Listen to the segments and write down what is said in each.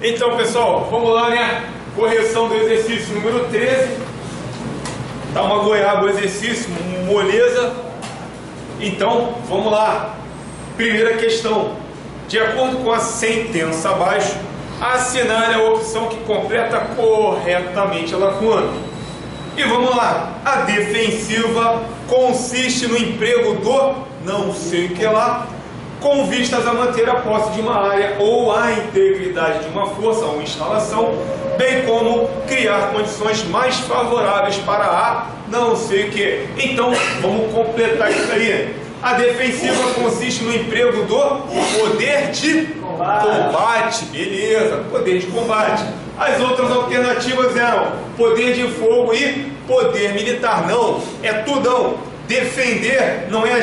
Então, pessoal, vamos lá, né? Correção do exercício número 13. Tá uma goiaba o exercício, moleza. Então, vamos lá. Primeira questão. De acordo com a sentença abaixo, assinale a opção que completa corretamente a lacuna. E vamos lá. A defensiva consiste no emprego do não sei o que lá, com vistas a manter a posse de uma área ou a integridade de uma força ou instalação, bem como criar condições mais favoráveis para a não sei o que. Então, vamos completar isso aí. A defensiva consiste no emprego do poder de combate. Beleza, poder de combate. As outras alternativas eram poder de fogo e poder militar. Não, é tudão. Defender não é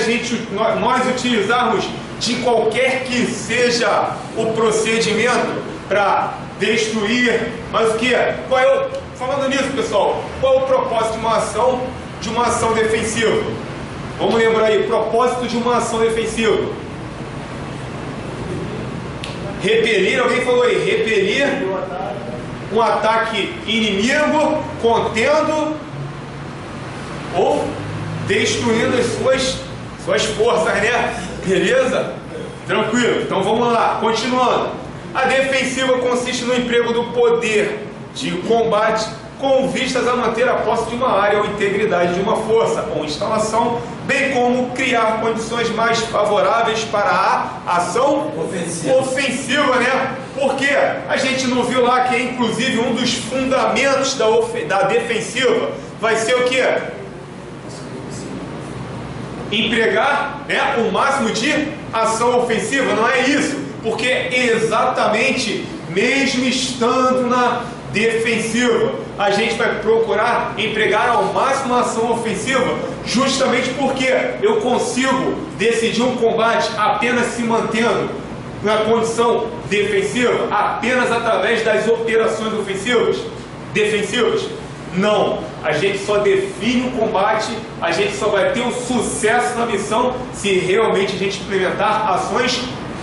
nós utilizarmos de qualquer que seja o procedimento para destruir. Mas o que é? Falando nisso, pessoal, qual é o propósito de uma ação defensiva? Vamos lembrar aí, propósito de uma ação defensiva. Repelir, alguém falou aí, repelir um ataque inimigo, contendo ou destruindo as suas forças, né? Beleza? Tranquilo. Então vamos lá, continuando. A defensiva consiste no emprego do poder de combate com vistas a manter a posse de uma área ou integridade de uma força ou instalação, bem como criar condições mais favoráveis para a ação ofensiva, né? Porque a gente não viu lá que, inclusive, um dos fundamentos da defensiva vai ser o quê? Empregar, né, o máximo de ação ofensiva. Não é isso, porque exatamente mesmo estando na defensiva, a gente vai procurar empregar ao máximo a ação ofensiva, justamente porque eu consigo decidir um combate apenas se mantendo na condição defensiva, apenas através das operações defensivas. Não, a gente só define o combate, a gente só vai ter um sucesso na missão se realmente a gente implementar ações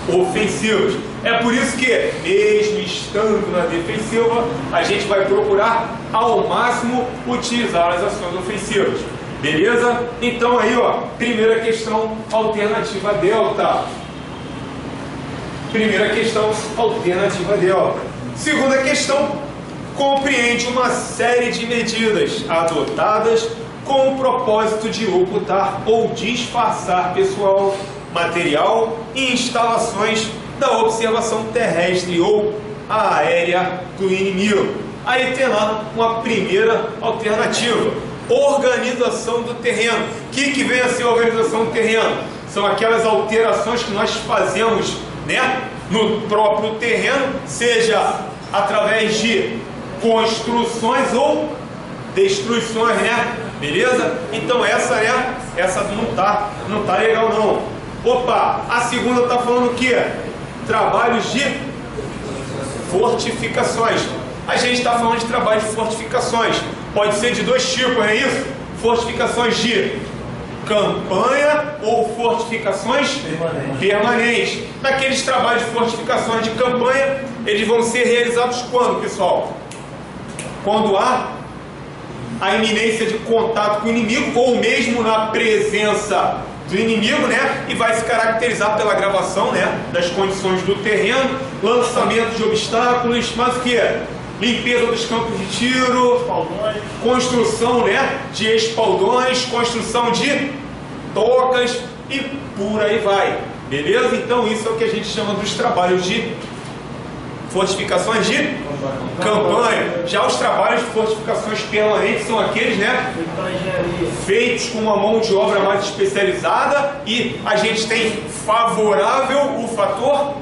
ofensivas. É por isso que, mesmo estando na defensiva, a gente vai procurar ao máximo utilizar as ações ofensivas. Beleza? Então aí, ó, primeira questão, alternativa delta. Primeira questão, alternativa delta. Segunda questão, compreende uma série de medidas adotadas com o propósito de ocultar ou disfarçar pessoal, material e instalações da observação terrestre ou aérea do inimigo. Aí tem lá uma primeira alternativa, organização do terreno. O que vem a ser a organização do terreno? São aquelas alterações que nós fazemos, né, no próprio terreno, seja através de construções ou destruições, né? Beleza? Então essa não tá legal não. Opa, a segunda está falando o quê? Trabalhos de fortificações. A gente está falando de trabalho de fortificações. Pode ser de dois tipos, não é isso? Fortificações de campanha ou fortificações permanentes. Naqueles trabalhos de fortificações de campanha, eles vão ser realizados quando, pessoal? Quando há a iminência de contato com o inimigo ou mesmo na presença do inimigo, né? E vai se caracterizar pela gravação, né, das condições do terreno, lançamento de obstáculos, mas o que é? Limpeza dos campos de tiro, construção, né, de espaldões, construção de tocas e por aí vai. Beleza? Então isso é o que a gente chama dos trabalhos de fortificações de campanha. Já os trabalhos de fortificações permanentes são aqueles, né, feitos com uma mão de obra mais especializada, e a gente tem favorável o fator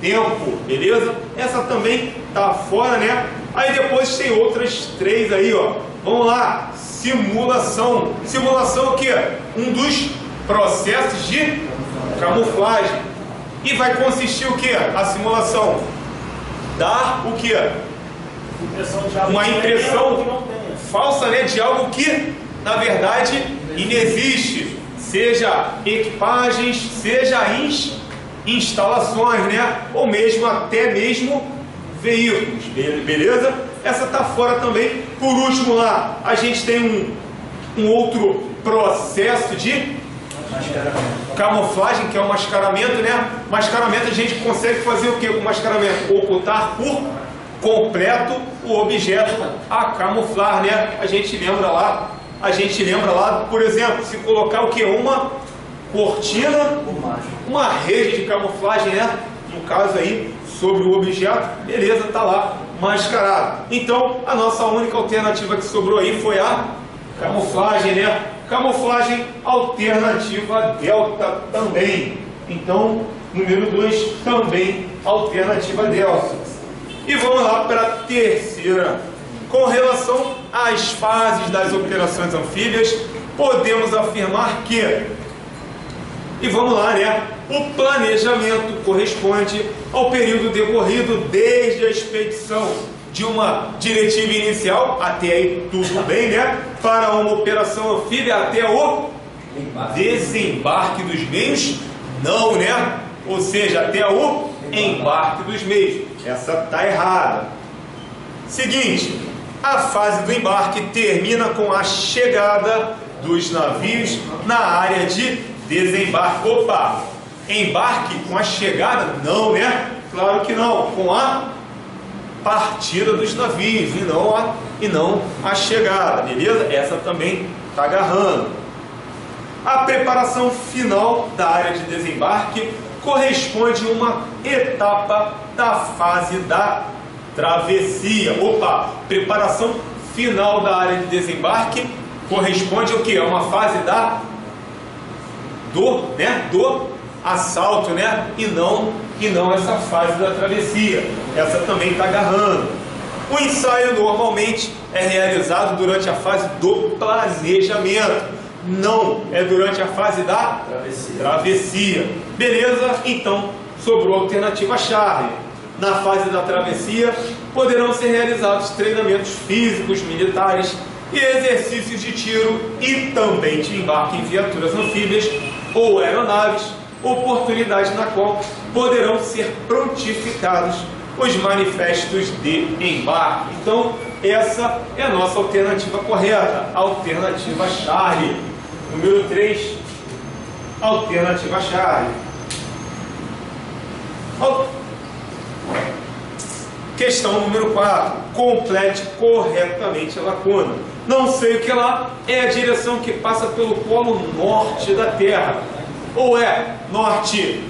tempo. Beleza? Essa também tá fora, né? Aí depois tem outras três aí, ó. Vamos lá. Simulação. Simulação é o que? Um dos processos de camuflagem. E vai consistir o que? A simulação dar o que? Uma impressão falsa, né, de algo que na verdade inexiste, seja equipagens, seja instalações, né, ou mesmo até mesmo veículos. Beleza? Essa está fora também. Por último lá, a gente tem um outro processo de camuflagem, que é o mascaramento, né? Mascaramento a gente consegue fazer o que com mascaramento? Ocultar por completo o objeto a camuflar, né? A gente lembra lá, por exemplo, se colocar o que? Uma cortina, uma rede de camuflagem, né? No caso aí, sobre o objeto, beleza, tá lá, mascarado. Então, a nossa única alternativa que sobrou aí foi a camuflagem, né? Camuflagem alternativa delta também. Então, número 2 também alternativa delta. E vamos lá para a terceira. Com relação às fases das operações anfíbias, podemos afirmar que, e vamos lá, né? O planejamento corresponde ao período decorrido desde a expedição de uma diretiva inicial, até aí tudo bem, né? Para uma operação anfíbia até o desembarque dos meios, não, né? Ou seja, até o embarque dos meios. Essa está errada. Seguinte, a fase do embarque termina com a chegada dos navios na área de desembarque. Opa! Embarque com a chegada? Não, né? Claro que não. Com a partida dos navios e não a chegada, beleza? Essa também está agarrando. A preparação final da área de desembarque corresponde a uma etapa da fase da travessia. Opa! Preparação final da área de desembarque corresponde ao que? A uma fase do assalto, né? E não essa fase da travessia. Essa também está agarrando. O ensaio normalmente é realizado durante a fase do planejamento. Não é durante a fase da travessia. Beleza? Então, sobrou a alternativa Charlie. Na fase da travessia, poderão ser realizados treinamentos físicos, militares e exercícios de tiro e também de embarque em viaturas anfíbias ou aeronaves, oportunidade na qual poderão ser prontificados os manifestos de embarque. Então, essa é a nossa alternativa correta, alternativa Charlie. Número 3, alternativa Charlie. Questão número 4. Complete corretamente a lacuna. Não sei o que lá é a direção que passa pelo polo norte da Terra. Ou é norte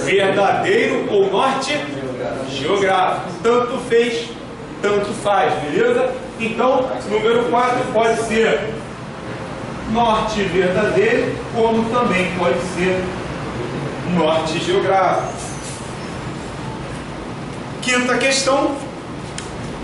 verdadeiro ou norte geográfico. Tanto fez, tanto faz, beleza? Então, número 4 pode ser norte verdadeiro, como também pode ser norte geográfico. Quinta questão.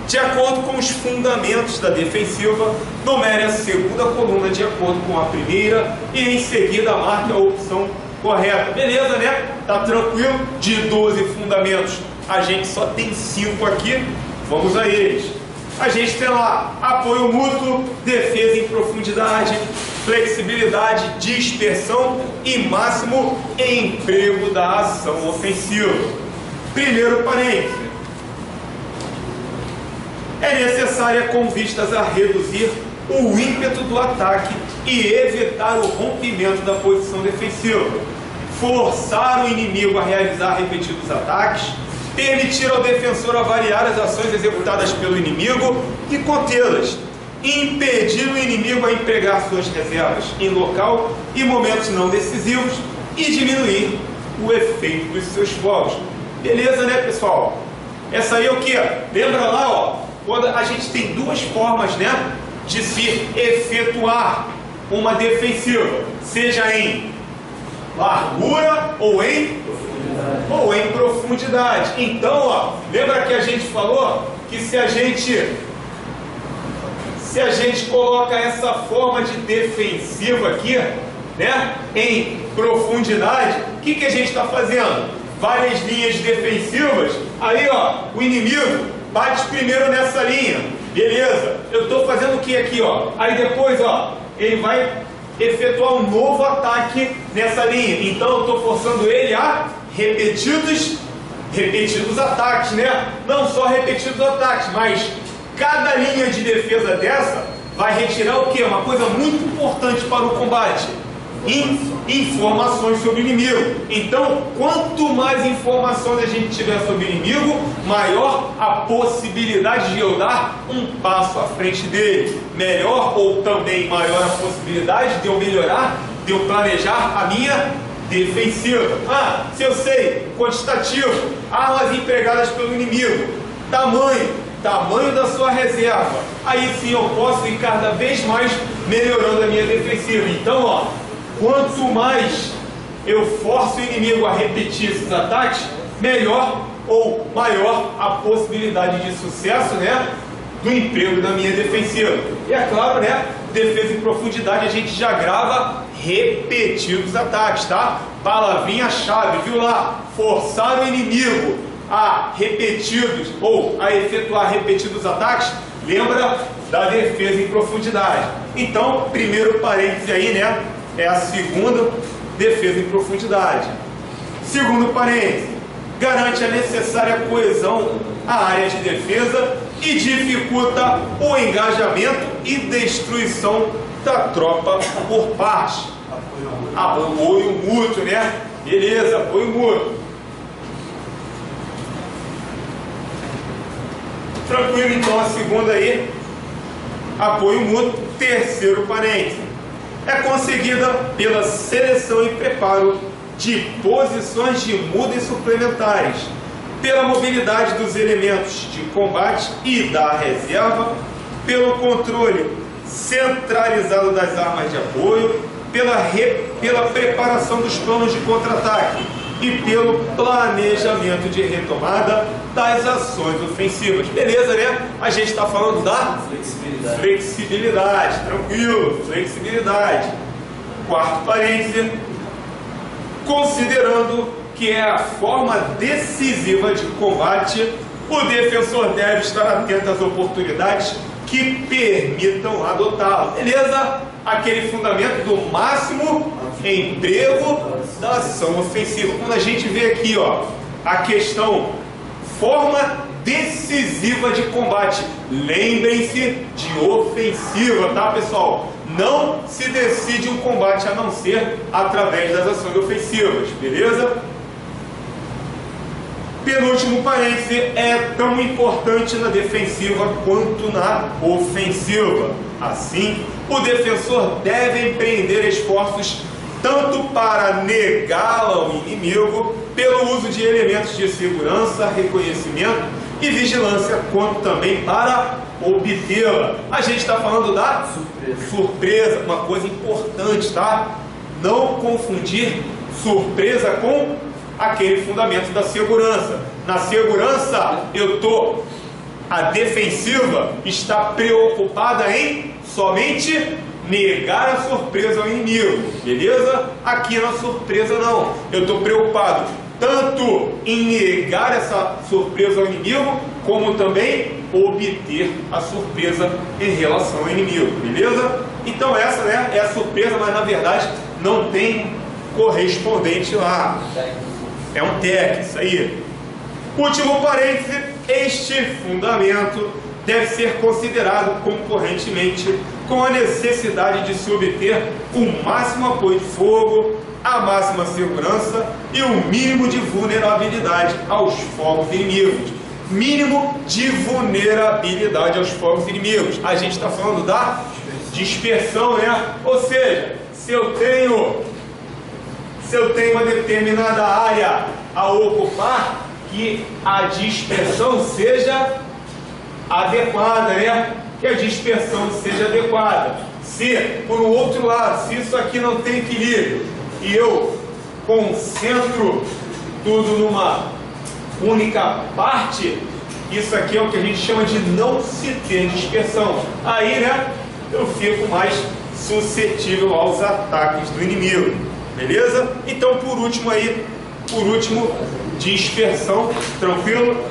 De acordo com os fundamentos da defensiva, numere a segunda coluna de acordo com a primeira e em seguida marque a opção correta. Beleza, né? Tá tranquilo? De 12 fundamentos, a gente só tem 5 aqui. Vamos a eles. A gente tem lá apoio mútuo, defesa em profundidade, flexibilidade, dispersão e máximo emprego da ação ofensiva. Primeiro parênteses. É necessária com vistas a reduzir o ímpeto do ataque e evitar o rompimento da posição defensiva, forçar o inimigo a realizar repetidos ataques, permitir ao defensor avaliar as ações executadas pelo inimigo e contê-las, impedir o inimigo a empregar suas reservas em local e momentos não decisivos e diminuir o efeito dos seus fogos. Beleza, né, pessoal? Essa aí é o que? Lembra lá, ó, quando a gente tem duas formas, né, de se efetuar uma defensiva, seja em largura ou em profundidade. Então, ó, lembra que a gente falou que se a gente coloca essa forma de defensiva aqui, né, em profundidade, o que a gente está fazendo? Várias linhas defensivas. Aí, ó, o inimigo bate primeiro nessa linha, beleza? Eu estou fazendo o que aqui, ó? Aí depois, ó, ele vai efetuar um novo ataque nessa linha. Então eu estou forçando ele a repetidos repetidos ataques, né? Não só repetidos ataques, mas cada linha de defesa dessa vai retirar o quê? Uma coisa muito importante para o combate: informações sobre o inimigo. Então, quanto mais informações a gente tiver sobre o inimigo, maior a possibilidade de eu dar um passo à frente dele. Melhor ou também maior a possibilidade de eu melhorar, de eu planejar a minha defensiva. Ah, se eu sei, quantitativo, armas empregadas pelo inimigo, tamanho da sua reserva, aí sim eu posso ir cada vez mais melhorando a minha defensiva. Então, ó, quanto mais eu forço o inimigo a repetir esses ataques, melhor ou maior a possibilidade de sucesso, né, do emprego da minha defensiva. E é claro, né, defesa em profundidade a gente já grava repetidos ataques, tá? Palavrinha-chave, viu lá? Forçar o inimigo a repetidos ou a efetuar repetidos ataques, lembra da defesa em profundidade. Então, primeiro parêntese aí, né, é a segunda, defesa em profundidade. Segundo parêntese, garante a necessária coesão à área de defesa e dificulta o engajamento e destruição da tropa por parte. Apoio mútuo, né? Beleza, apoio mútuo. Tranquilo, então a segunda aí, apoio mútuo. Terceiro parêntese, é conseguida pela seleção e preparo de posições de mudas suplementares, pela mobilidade dos elementos de combate e da reserva, pelo controle centralizado das armas de apoio, pela preparação dos planos de contra-ataque e pelo planejamento de retomada das ações ofensivas. Beleza, né? A gente está falando da flexibilidade. Tranquilo, flexibilidade. Quarto parêntese, considerando que é a forma decisiva de combate, o defensor deve estar atento às oportunidades que permitam adotá-lo. Beleza? Aquele fundamento do máximo emprego da ação ofensiva. Quando a gente vê aqui, ó, a questão forma decisiva de combate, lembrem-se de ofensiva, tá, pessoal? Não se decide um combate a não ser através das ações ofensivas, beleza? Penúltimo parêntese, é tão importante na defensiva quanto na ofensiva. Assim, o defensor deve empreender esforços tanto para negá-la ao inimigo, pelo uso de elementos de segurança, reconhecimento e vigilância, quanto também para obtê-la. A gente está falando da surpresa, uma coisa importante, tá? Não confundir surpresa com aquele fundamento da segurança. Na segurança, a defensiva está preocupada em somente negar a surpresa ao inimigo, beleza? Aqui na surpresa não, eu estou preocupado tanto em negar essa surpresa ao inimigo, como também obter a surpresa em relação ao inimigo, beleza? Então essa, né, é a surpresa, mas na verdade não tem correspondente lá. É um tag, isso aí. Último parêntese, este fundamento deve ser considerado concorrentemente com a necessidade de se obter o máximo apoio de fogo, a máxima segurança e o mínimo de vulnerabilidade aos fogos inimigos. Mínimo de vulnerabilidade aos fogos inimigos. A gente está falando da dispersão, né? Ou seja, se eu tenho uma determinada área a ocupar, que a dispersão seja adequada, né? Que a dispersão seja adequada. Se, por um outro lado, se isso aqui não tem equilíbrio e eu concentro tudo numa única parte, isso aqui é o que a gente chama de não se ter dispersão. Aí, né, eu fico mais suscetível aos ataques do inimigo. Beleza? Então, por último, dispersão. Tranquilo?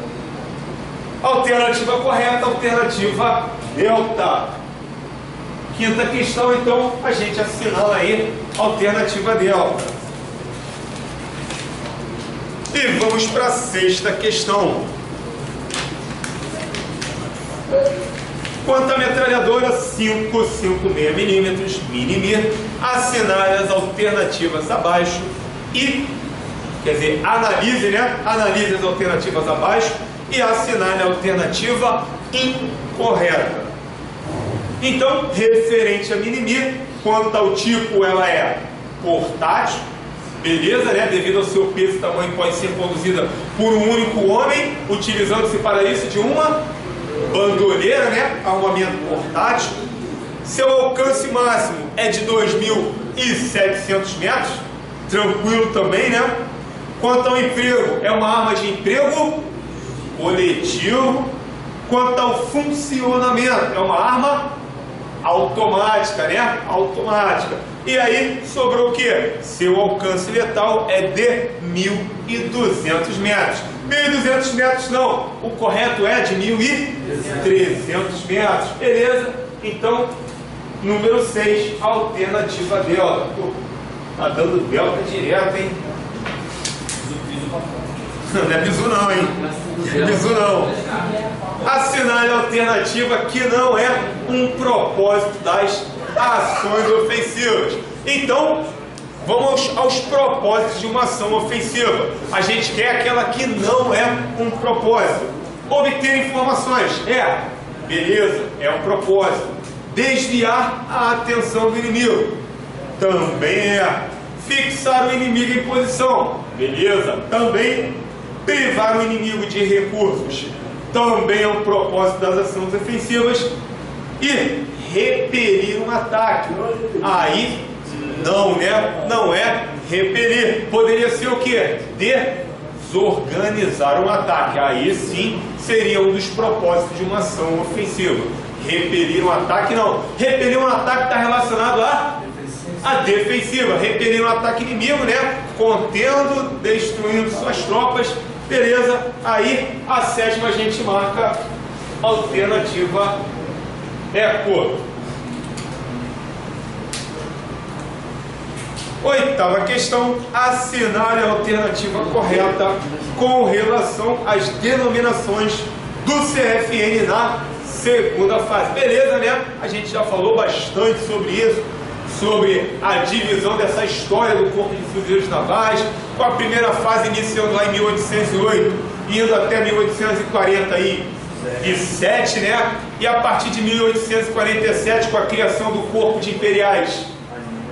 Alternativa correta, alternativa delta. Quinta questão, então, a gente assinala aí alternativa delta. E vamos para a sexta questão. Quanto à metralhadora 5,56 mm Mini-Me, assinale as alternativas abaixo e, quer dizer, analise, né? Analise as alternativas abaixo e assinale a alternativa incorreta. Então, referente a Mini-Me, quanto ao tipo, ela é portátil, beleza, né? Devido ao seu peso e tamanho, pode ser conduzida por um único homem, utilizando-se para isso de uma bandoleira, né? Armamento portátil. Seu alcance máximo é de 2.700 metros, tranquilo também, né? Quanto ao emprego, é uma arma de emprego coletivo. Quanto ao funcionamento, é uma arma automática, né? Automática. E aí, sobrou o que? Seu alcance letal é de 1.200 metros. 1.200 metros não, o correto é de 1.300 metros. Beleza? Então, número 6, alternativa delta. Pô, tá dando delta direto, hein? Não é bizu não, hein? Não é bizu não. Assinale a alternativa que não é um propósito das ações ofensivas. Então, vamos aos propósitos de uma ação ofensiva. A gente quer aquela que não é um propósito. Obter informações. Beleza, é um propósito. Desviar a atenção do inimigo. Também é. Fixar o inimigo em posição. Beleza, também. Privar o inimigo de recursos. Também é um propósito das ações ofensivas. E repelir um ataque. Aí não, né? Não é repelir. Poderia ser o quê? Desorganizar um ataque. Aí sim seria um dos propósitos de uma ação ofensiva. Repelir um ataque, não. Repelir um ataque está relacionado a defensiva. Repelir um ataque inimigo, né? Contendo, destruindo suas tropas. Beleza? Aí a sétima a gente marca alternativa eco. Oitava questão, assinale a alternativa correta com relação às denominações do CFN na segunda fase. Beleza, né? A gente já falou bastante sobre isso, sobre a divisão dessa história do Corpo de Fuzileiros Navais, com a primeira fase iniciando lá em 1808, indo até 1847, né? E a partir de 1847, com a criação do Corpo de Imperiais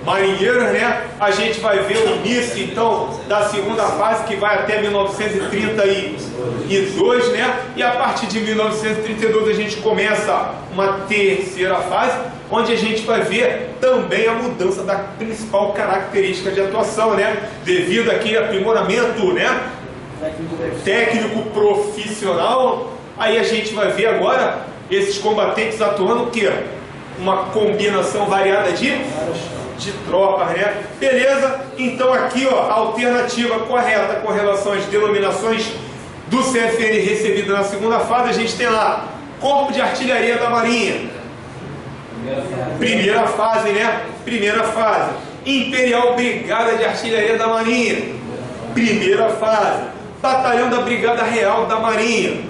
Marinheiros, né? A gente vai ver o início, então, da segunda fase, que vai até 1932, né? E a partir de 1932 a gente começa uma terceira fase, onde a gente vai ver também a mudança da principal característica de atuação, né? Devido aqui ao aprimoramento, né? Técnico profissional, aí a gente vai ver agora esses combatentes atuando o quê? Uma combinação variada de tropas, né? Beleza? Então aqui, ó, a alternativa correta com relação às denominações do CFN recebida na segunda fase, a gente tem lá Corpo de Artilharia da Marinha. Primeira fase, né? Primeira fase. Imperial Brigada de Artilharia da Marinha. Primeira fase. Batalhão da Brigada Real da Marinha.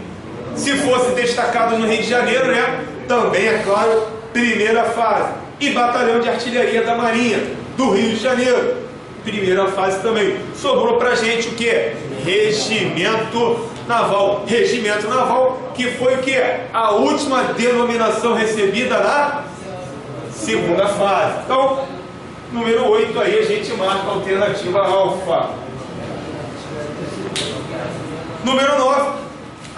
Se fosse destacado no Rio de Janeiro, né? Também, é claro, primeira fase. E Batalhão de Artilharia da Marinha do Rio de Janeiro. Primeira fase também. Sobrou pra gente o que? Regimento Naval. Regimento Naval, que foi o que? A última denominação recebida na segunda fase. Então, número 8 aí a gente marca a alternativa alfa. Número 9.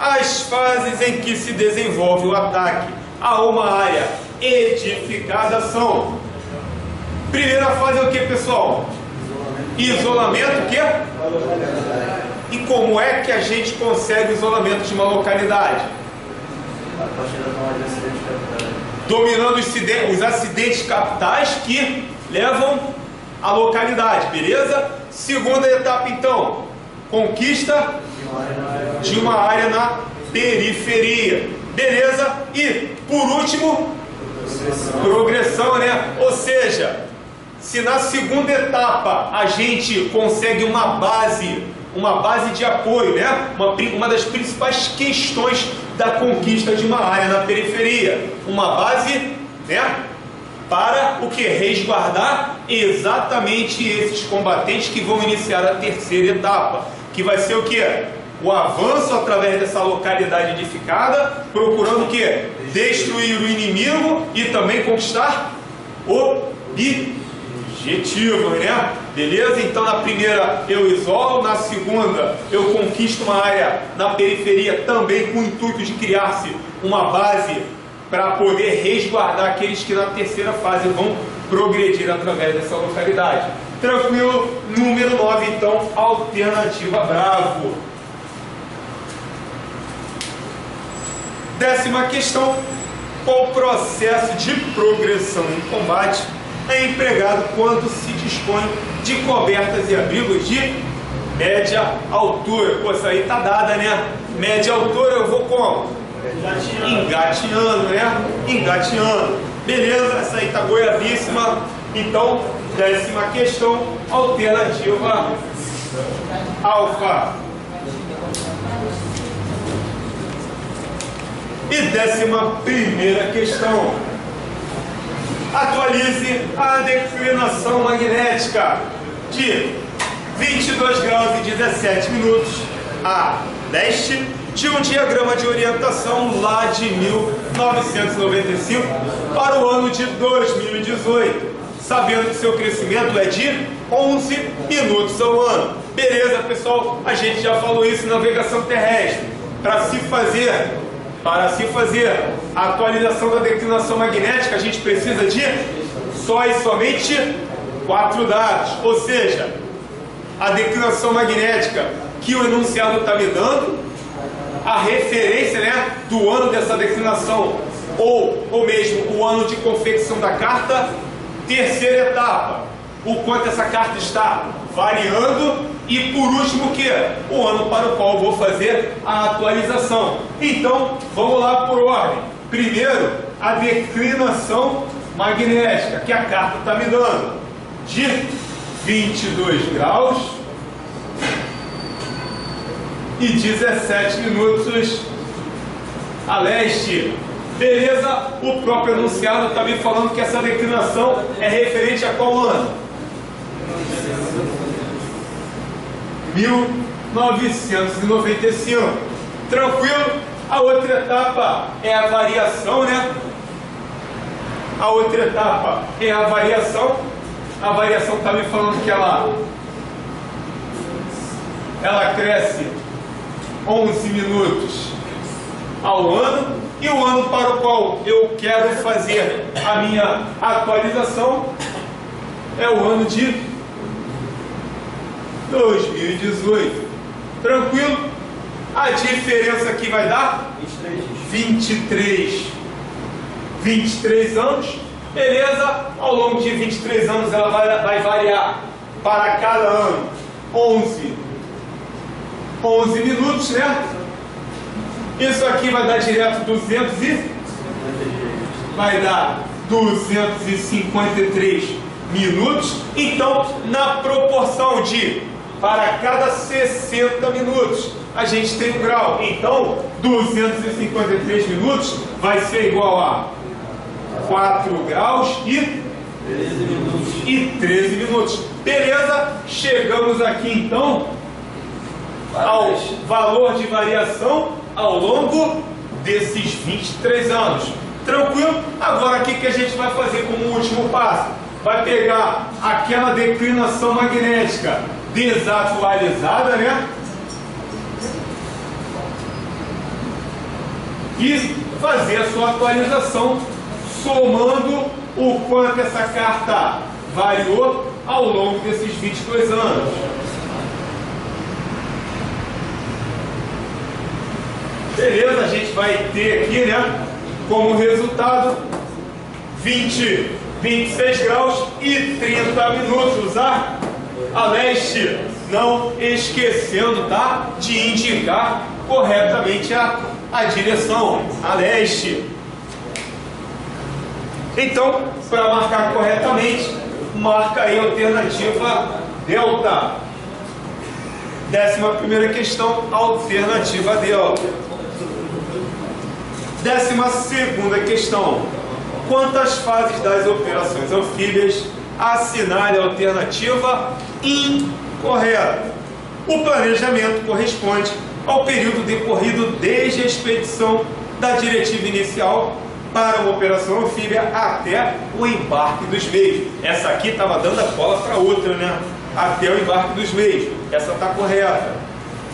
As fases em que se desenvolve o ataque a uma área edificada são: primeira fase é o que, pessoal? Isolamento, o que? E como é que a gente consegue o isolamento de uma localidade? Dominando os acidentes capitais que levam à localidade, beleza? Segunda etapa, então, conquista de uma área na periferia, beleza? E, por último, progressão, né? Ou seja, se na segunda etapa a gente consegue uma base uma base de apoio, né? Uma das principais questões da conquista de uma área na periferia. Uma base, né? Para o que? Resguardar exatamente esses combatentes que vão iniciar a terceira etapa, que vai ser o que? O avanço através dessa localidade edificada, procurando o que? Destruir o inimigo e também conquistar objetivos, né? Beleza? Então na primeira eu isolo, na segunda eu conquisto uma área na periferia também com o intuito de criar-se uma base para poder resguardar aqueles que na terceira fase vão progredir através dessa localidade. Tranquilo? Número 9, então, alternativa Bravo. 10ª questão. Qual processo de progressão em combate é empregado quando se dispõe de cobertas e abrigos de média altura? Pô, essa aí tá dada, né? Média altura eu vou como? Engateando, né? Engateando. Beleza, essa aí tá goiabíssima. Então, 10ª questão, alternativa alfa. E 11ª questão. Atualize a declinação magnética de 22 graus e 17 minutos a leste de um diagrama de orientação lá de 1995 para o ano de 2018, sabendo que seu crescimento é de 11 minutos ao ano. Beleza, pessoal? A gente já falou isso em navegação terrestre. Para se fazer a atualização da declinação magnética, a gente precisa de só e somente 4 dados. Ou seja, a declinação magnética que o enunciado está me dando, a referência, né, do ano dessa declinação, ou mesmo o ano de confecção da carta. Terceira etapa, o quanto essa carta está variando. E por último, o que? O ano para o qual eu vou fazer a atualização. Então, vamos lá por ordem. Primeiro, a declinação magnética, que a carta está me dando, de 22 graus e 17 minutos a leste. Beleza? O próprio enunciado está me falando que essa declinação é referente a qual ano? 1995. Tranquilo? A outra etapa é a variação, né? A outra etapa é a variação. A variação está me falando que ela cresce 11 minutos ao ano. E o ano para o qual eu quero fazer a minha atualização é o ano de 2018. Tranquilo? A diferença aqui vai dar 23 anos. Beleza? Ao longo de 23 anos ela vai variar para cada ano 11 minutos, né? Isso aqui vai dar direto 253 minutos. Então, na proporção de para cada 60 minutos, a gente tem um grau. Então, 253 minutos vai ser igual a 4 graus e 13 minutos. Beleza? Chegamos aqui, então, ao valor de variação ao longo desses 23 anos. Tranquilo? Agora, o que a gente vai fazer como último passo? Vai pegar aquela declinação magnética desatualizada, né? E fazer a sua atualização, somando o quanto essa carta variou ao longo desses 22 anos. Beleza, a gente vai ter aqui, né, como resultado 26 graus e 30 minutos a leste, não esquecendo, tá, de indicar corretamente a direção a leste. Então, para marcar corretamente, marca aí a alternativa delta. 11ª questão, alternativa delta. 12ª questão. Quantas fases das operações anfíbias? Assinale a alternativa incorreta. O planejamento corresponde ao período decorrido desde a expedição da diretiva inicial para uma operação anfíbia até o embarque dos meios. Essa aqui estava dando a bola para outra, né? Até o embarque dos meios. Essa está correta.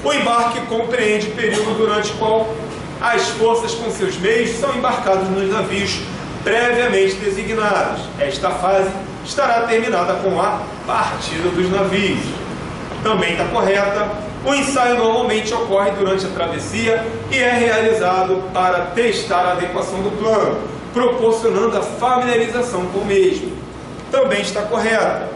O embarque compreende o período durante o qual as forças com seus meios são embarcadas nos navios previamente designados. Esta fase estará terminada com a partida dos navios. Também está correta. O ensaio normalmente ocorre durante a travessia e é realizado para testar a adequação do plano, proporcionando a familiarização com o mesmo. Também está correta.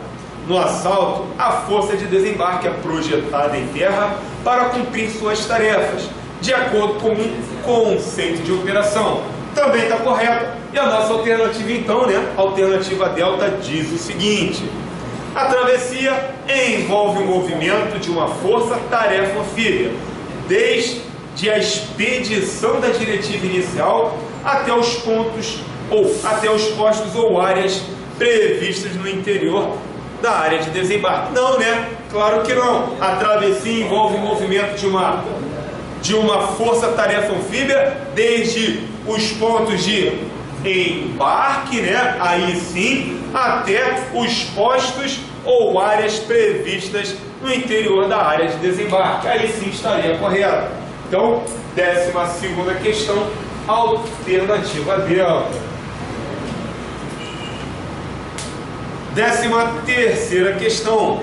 No assalto, a força de desembarque é projetada em terra para cumprir suas tarefas, de acordo com um conceito de operação. Também está correta. E a nossa alternativa, então, né? A alternativa delta diz o seguinte: a travessia envolve o movimento de uma força-tarefa anfíbia, desde a expedição da diretiva inicial até os pontos até os postos ou áreas previstas no interior da área de desembarque. Não, né? Claro que não. A travessia envolve o movimento de uma força-tarefa anfíbia desde os pontos de embarque, né? Aí sim, até os postos ou áreas previstas no interior da área de desembarque. Aí sim estaria correto. Então, 12ª questão, alternativa delta. 13ª questão.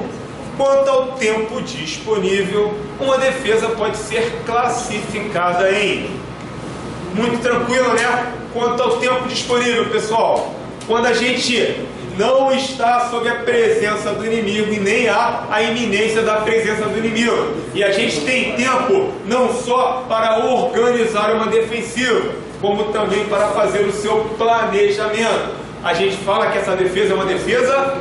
Quanto ao tempo disponível, uma defesa pode ser classificada em... Muito tranquilo, né? Quanto ao tempo disponível, pessoal, quando a gente não está sob a presença do inimigo e nem há a iminência da presença do inimigo, e a gente tem tempo não só para organizar uma defensiva, como também para fazer o seu planejamento. A gente fala que essa defesa é uma defesa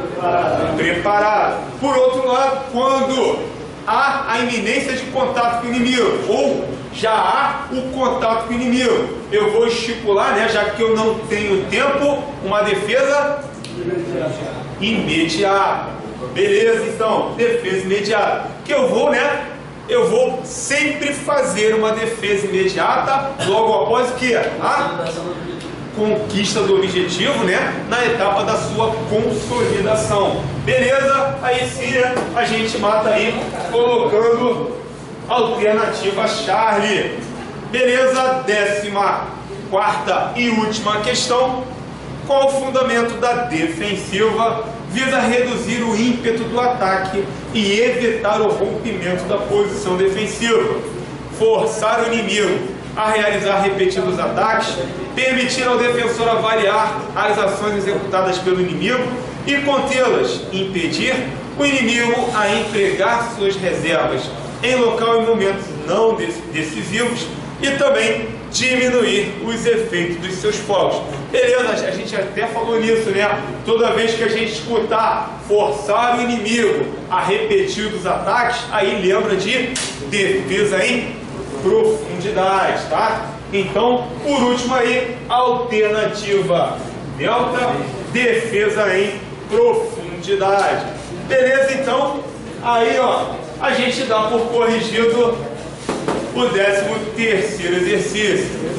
preparada. Por outro lado, quando há a iminência de contato com o inimigo, ou já há o contato com o inimigo, eu vou estipular, né, já que eu não tenho tempo, uma defesa imediata. Beleza, então, defesa imediata. Que eu vou, né? Eu vou sempre fazer uma defesa imediata logo após o que? A conquista do objetivo, né? Na etapa da sua consolidação. Beleza? Aí sim, né, a gente mata aí colocando alternativa Charlie. Beleza? 14ª e última questão. Qual o fundamento da defensiva? Visa reduzir o ímpeto do ataque e evitar o rompimento da posição defensiva, forçar o inimigo a realizar repetidos ataques, permitir ao defensor avaliar as ações executadas pelo inimigo e contê-las, impedir o inimigo a empregar suas reservas em local e momentos não decisivos e também diminuir os efeitos dos seus fogos. Beleza, a gente até falou nisso, né? Toda vez que a gente escutar forçar o inimigo a repetir os ataques, aí lembra de defesa em profundidade, tá? Então, por último aí, alternativa delta, defesa em profundidade. Beleza? Então, aí ó, a gente dá por corrigido o 13º exercício.